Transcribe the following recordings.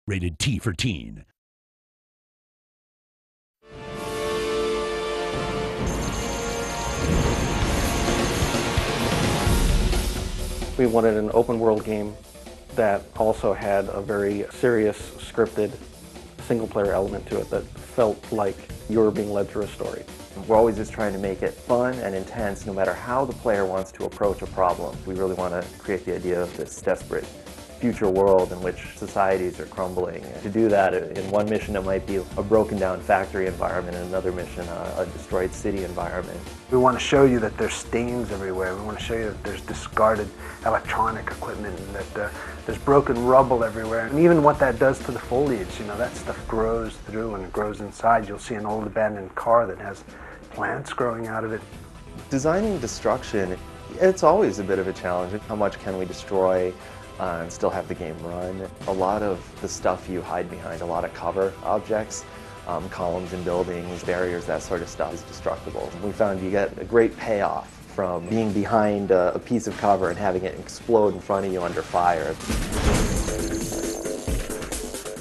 Rated T for teen. We wanted an open world game that also had a very serious, scripted, single-player element to it that felt like you were being led through a story. We're always just trying to make it fun and intense no matter how the player wants to approach a problem. We really want to create the idea of this desperate future world in which societies are crumbling. To do that, in one mission it might be a broken down factory environment, in another mission a destroyed city environment. We want to show you that there's stains everywhere. We want to show you that there's discarded electronic equipment and that there's broken rubble everywhere. And even what that does to the foliage, you know, that stuff grows through and grows inside. You'll see an old abandoned car that has plants growing out of it. Designing destruction, it's always a bit of a challenge. How much can we destroy and still have the game run? A lot of the stuff you hide behind, a lot of cover objects, columns in buildings, barriers, that sort of stuff is destructible. We found you get a great payoff from being behind a piece of cover and having it explode in front of you under fire.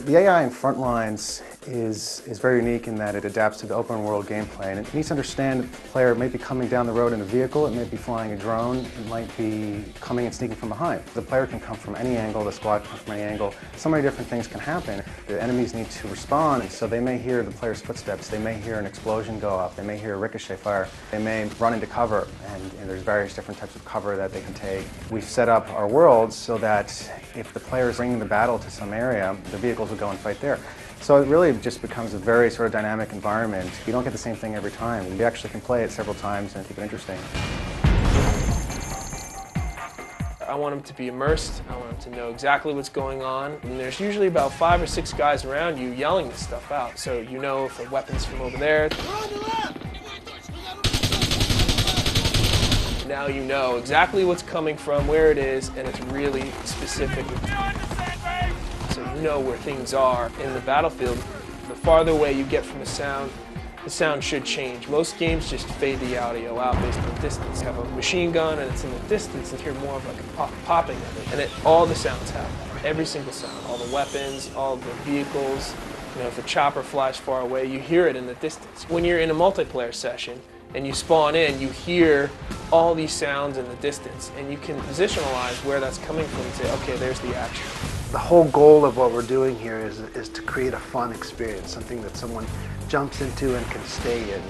The AI in Frontlines is very unique in that it adapts to the open world gameplay, and it needs to understand that the player may be coming down the road in a vehicle, it may be flying a drone, it might be coming and sneaking from behind. The player can come from any angle, the squad can come from any angle. So many different things can happen. The enemies need to respond, and so they may hear the player's footsteps, they may hear an explosion go off, they may hear a ricochet fire, they may run into cover, and there's various different types of cover that they can take. We've set up our worlds so that if the player is bringing the battle to some area, the vehicles will go and fight there. So it really just becomes a very sort of dynamic environment. You don't get the same thing every time. You actually can play it several times and keep it interesting. I want them to be immersed. I want them to know exactly what's going on. And there's usually about 5 or 6 guys around you yelling this stuff out. So you know if a weapon's from over there. Now you know exactly what's coming from, where it is, and it's really specific. So you know where things are in the battlefield. The farther away you get from the sound should change. Most games just fade the audio out based on distance. You have a machine gun and it's in the distance and hear more of like a popping of it. And all the sounds have that. Every single sound. All the weapons, all the vehicles. You know, if a chopper flies far away, you hear it in the distance. When you're in a multiplayer session and you spawn in, you hear all these sounds in the distance and you can positionalize where that's coming from and say, okay, there's the action. The whole goal of what we're doing here is to create a fun experience, something that someone jumps into and can stay in.